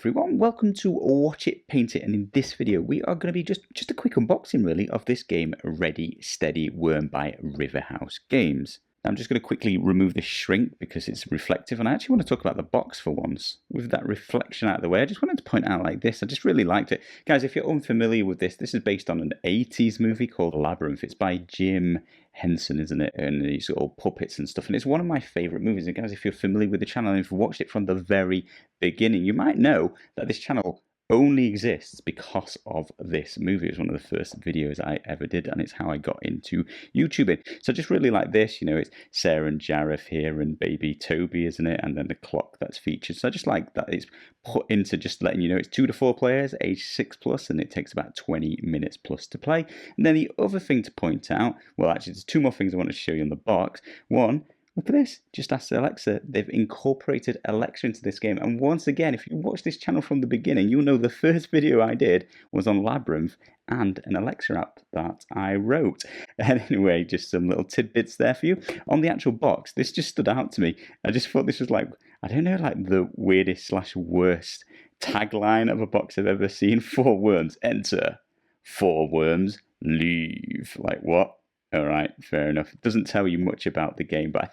everyone, welcome to Watch It, Paint It, and in this video we are going to be just a quick unboxing really of this game Ready Steady Worm by Riverhouse Games. Now, I'm just going to quickly remove the shrink because it's reflective, and I actually want to talk about the box for once. With that reflection out of the way, I just wanted to point out like this, I just really liked it. Guys, if you're unfamiliar with this is based on an 80s movie called Labyrinth. It's by Jim Henson, isn't it? And these all puppets and stuff. And it's one of my favourite movies. And guys, if you're familiar with the channel and if you've watched it from the very beginning, you might know that this channel only exists because of this movie. It was one of the first videos I ever did, and it's how I got into YouTubing. So I just really like this, you know, it's Sarah and Jareth here and baby Toby, isn't it? And then the clock that's featured. So I just like that it's put into just letting you know it's 2 to 4 players, age 6+, and it takes about 20 minutes plus to play. And then the other thing to point out, well, actually, there's 2 more things I wanted to show you on the box. One, look at this, just ask Alexa. They've incorporated Alexa into this game. And once again, if you watch this channel from the beginning, you'll know the first video I did was on Labyrinth and an Alexa app that I wrote. And anyway, just some little tidbits there for you. On the actual box, this just stood out to me. I just thought this was like, I don't know, like the weirdest / worst tagline of a box I've ever seen. 4 worms enter, 4 worms leave. Like what? All right, fair enough. It doesn't tell you much about the game, but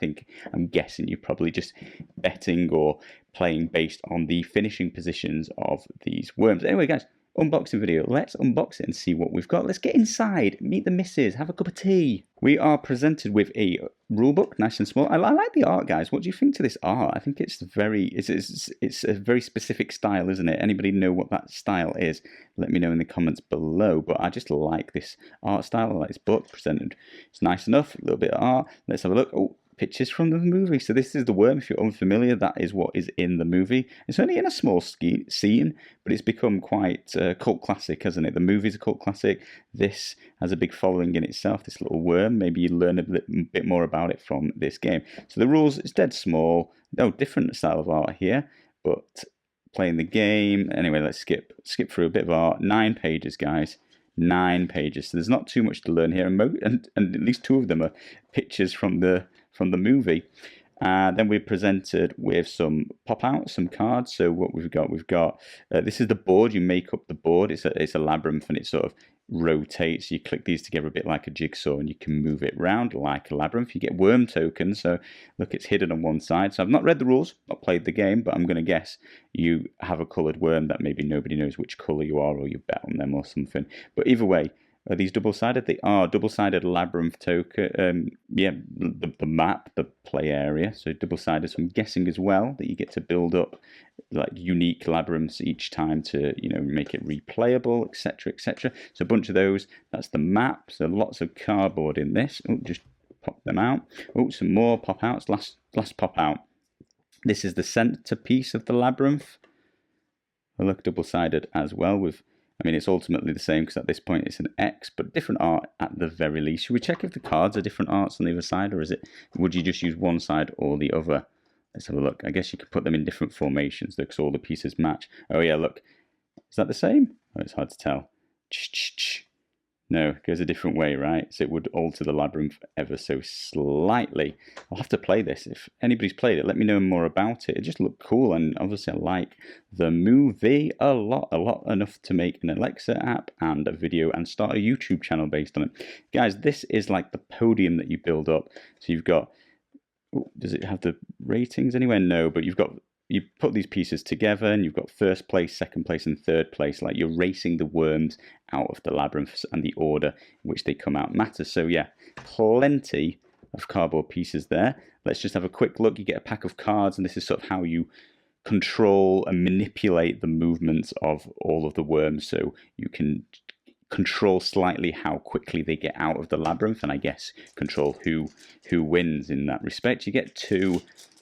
I'm guessing you're probably just betting or playing based on the finishing positions of these worms. Anyway, guys, unboxing video. Let's unbox it and see what we've got. Let's get inside, meet the missus, have a cup of tea. We are presented with a rulebook, nice and small. I like the art, guys. What do you think to this art? I think it's a very specific style, isn't it? Anybody know what that style is? Let me know in the comments below. But I just like this art style. I like this book presented. It's nice enough. A little bit of art. Let's have a look. Oh, pictures from the movie. So this is the worm. If you're unfamiliar, that is what is in the movie. It's only in a small scene, but it's become quite a cult classic, hasn't it? The movie's a cult classic. This has a big following in itself, this little worm. Maybe you learn a bit more about it from this game. So the rules, it's dead small. No, different style of art here, but playing the game. Anyway, let's skip through a bit of art. 9 pages, guys. 9 pages. So there's not too much to learn here, and at least 2 of them are pictures from the movie. Then we're presented with some pop-outs, some cards. So what we've got this is the board. You make up the board. It's a labyrinth, and it sort of rotates. You click these together a bit like a jigsaw, and you can move it around like a labyrinth. You get worm tokens. So look, it's hidden on one side. So I've not read the rules, not played the game, but I'm going to guess you have a coloured worm that maybe nobody knows which colour you are, or you bet on them or something. But either way, are these double-sided? They are double-sided labyrinth token. Yeah, the map, the play area. So double-sided. So I'm guessing as well that you get to build up like unique labyrinths each time to, you know, make it replayable, etc., etc. So a bunch of those. That's the map. So lots of cardboard in this. Oh, just pop them out. Oh, some more pop-outs. Last pop-out. This is the centerpiece of the labyrinth. I look double-sided as well with. I mean, it's ultimately the same because at this point it's an X, but different art at the very least. Should we check if the cards are different arts on the other side, or would you just use one side or the other? Let's have a look. I guess you could put them in different formations because all the pieces match. Oh yeah, look. Is that the same? Oh, it's hard to tell. No, it goes a different way, right? So it would alter the labyrinth ever so slightly. I'll have to play this. If anybody's played it, let me know more about it. It just looked cool, and obviously I like the movie a lot, enough to make an Alexa app and a video and start a YouTube channel based on it. Guys, this is like the podium that you build up. So you've got, does it have the ratings anywhere? No, but you put these pieces together and you've got first place, second place, and third place. Like you're racing the worms out of the labyrinths, and the order in which they come out matters. So yeah, plenty of cardboard pieces there. Let's just have a quick look. You get a pack of cards, and this is sort of how you control and manipulate the movements of all of the worms. So you can control slightly how quickly they get out of the labyrinth, and I guess control who wins in that respect. You get 2.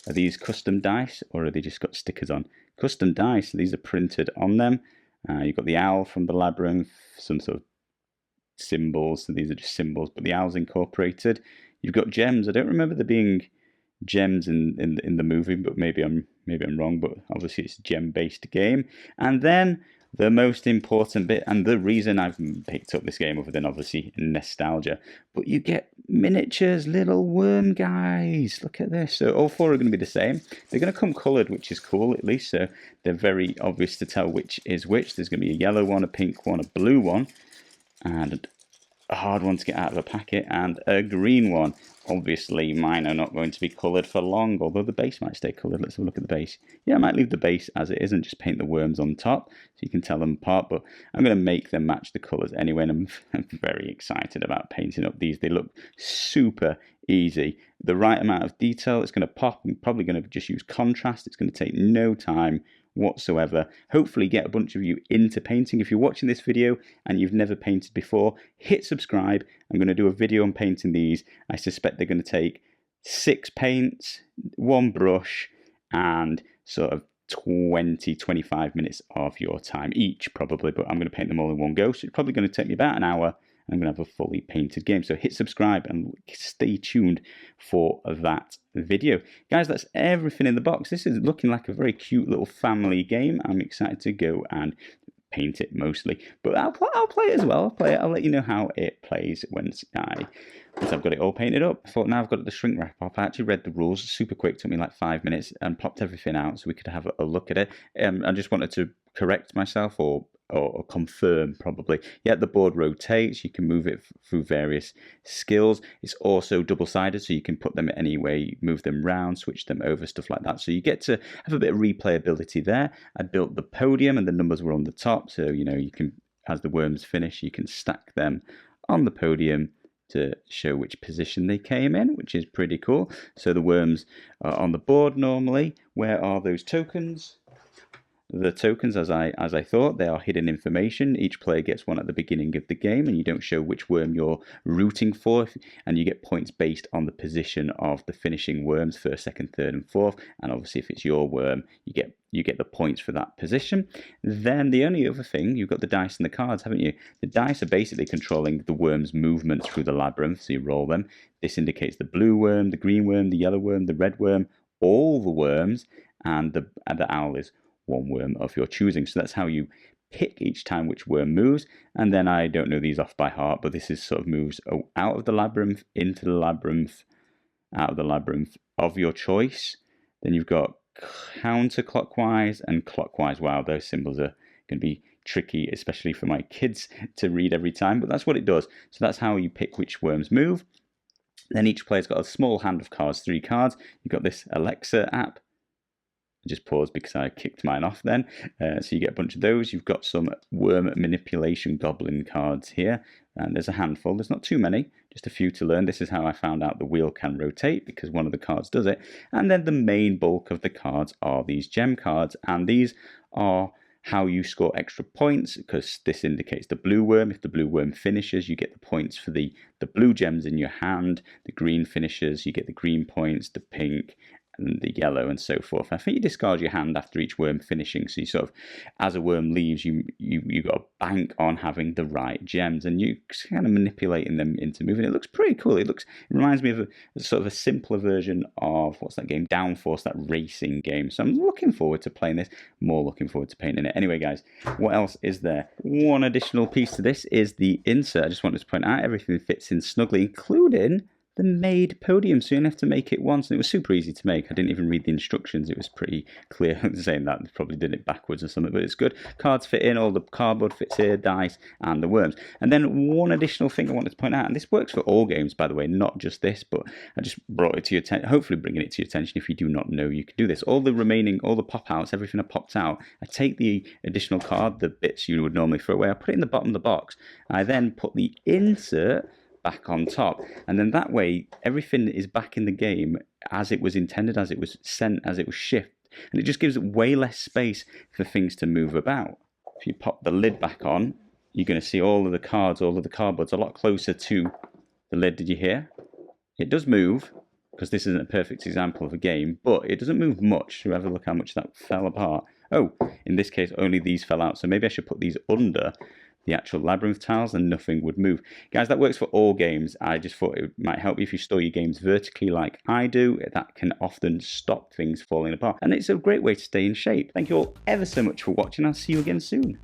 Are these custom dice, or are they just got stickers on? Custom dice, these are printed on them. You've got the owl from the labyrinth, some sort of symbols, so these are just symbols, but the owl's incorporated. You've got gems. I don't remember there being gems in the movie, but maybe I'm wrong, but obviously it's a gem-based game. And then the most important bit, and the reason I've picked up this game other than obviously nostalgia, but you get miniatures, little worm guys. Look at this. So all 4 are going to be the same. They're going to come coloured, which is cool at least. So they're very obvious to tell which is which. There's going to be a yellow one, a pink one, a blue one, and a hard one to get out of a packet, and a green one. Obviously, mine are not going to be coloured for long, although the base might stay coloured. Let's have a look at the base. Yeah, I might leave the base as it is and just paint the worms on top so you can tell them apart, but I'm going to make them match the colours anyway, and I'm very excited about painting up these. They look super easy. The right amount of detail, it's going to pop. I'm probably going to just use contrast. It's going to take no time whatsoever. Hopefully get a bunch of you into painting. If you're watching this video and you've never painted before, hit subscribe. I'm going to do a video on painting these. I suspect they're going to take 6 paints, 1 brush, and sort of 20-25 minutes of your time each probably, but I'm going to paint them all in one go, so it's probably going to take me about an hour. I'm going to have a fully painted game. So hit subscribe and stay tuned for that video. Guys, that's everything in the box. This is looking like a very cute little family game. I'm excited to go and paint it mostly. But I'll play it as well. I'll play it. I'll let you know how it plays once I've got it all painted up. I thought now I've got the shrink wrap up. I actually read the rules super quick. Took me like 5 minutes and popped everything out so we could have a look at it. I just wanted to correct myself or confirm probably. Yeah, the board rotates. You can move it through various skills. It's also double-sided, so you can put them any way, move them round, switch them over, stuff like that. So you get to have a bit of replayability there. I built the podium and the numbers were on the top, so you know, you can, as the worms finish, you can stack them on the podium to show which position they came in, which is pretty cool. So the worms are on the board normally. Where are those tokens? The tokens, as I thought, they are hidden information. Each player gets one at the beginning of the game, and you don't show which worm you're rooting for, and you get points based on the position of the finishing worms, 1st, 2nd, 3rd, and 4th. And obviously, if it's your worm, you get the points for that position. Then the only other thing, you've got the dice and the cards, haven't you? The dice are basically controlling the worm's movements through the labyrinth, so you roll them. This indicates the blue worm, the green worm, the yellow worm, the red worm, all the worms, and the owl is one worm of your choosing. So that's how you pick each time which worm moves. And then I don't know these off by heart, but this is sort of moves out of the labyrinth, into the labyrinth, out of the labyrinth of your choice. Then you've got counterclockwise and clockwise. Wow, those symbols are going to be tricky, especially for my kids to read every time, but that's what it does. So that's how you pick which worms move. Then each player's got a small hand of cards, 3 cards. You've got this Alexa app. I just paused because I kicked mine off then. So you get a bunch of those. You've got some worm manipulation goblin cards here. And there's a handful. There's not too many, just a few to learn. This is how I found out the wheel can rotate, because one of the cards does it. And then the main bulk of the cards are these gem cards. And these are how you score extra points, because this indicates the blue worm. If the blue worm finishes, you get the points for the blue gems in your hand. The green finishes, you get the green points, the pink, and the yellow, and so forth. I think you discard your hand after each worm finishing, so you sort of, as a worm leaves, you got to bank on having the right gems, and you kind of manipulating them into moving. It looks pretty cool. It reminds me of a sort of a simpler version of, what's that game, Downforce, that racing game. So I'm looking forward to playing this, more looking forward to painting it. Anyway guys, what else is there? One additional piece to this is the insert. I just wanted to point out everything fits in snugly, including the made podium, so you only have to make it once, and it was super easy to make. I didn't even read the instructions. It was pretty clear. Saying that, they probably did it backwards or something, but it's good. Cards fit in, all the cardboard fits here, dice, and the worms. And then one additional thing I wanted to point out, and this works for all games, by the way, not just this, but I just brought it to your attention, hopefully bringing it to your attention. If you do not know, you can do this. All the pop-outs, everything I popped out, I take the additional card, the bits you would normally throw away, I put it in the bottom of the box. I then put the insert back on top, and then that way everything is back in the game as it was intended, as it was sent, as it was shipped, and it just gives way less space for things to move about. If you pop the lid back on, you're going to see all of the cards, all of the cardboards a lot closer to the lid. Did you hear? It does move, because this isn't a perfect example of a game, but it doesn't move much. So have a look how much that fell apart. Oh, in this case only these fell out, so maybe I should put these under the actual labyrinth tiles and nothing would move. Guys, that works for all games. I just thought it might help you if you store your games vertically like I do. That can often stop things falling apart, and it's a great way to stay in shape. Thank you all ever so much for watching. I'll see you again soon.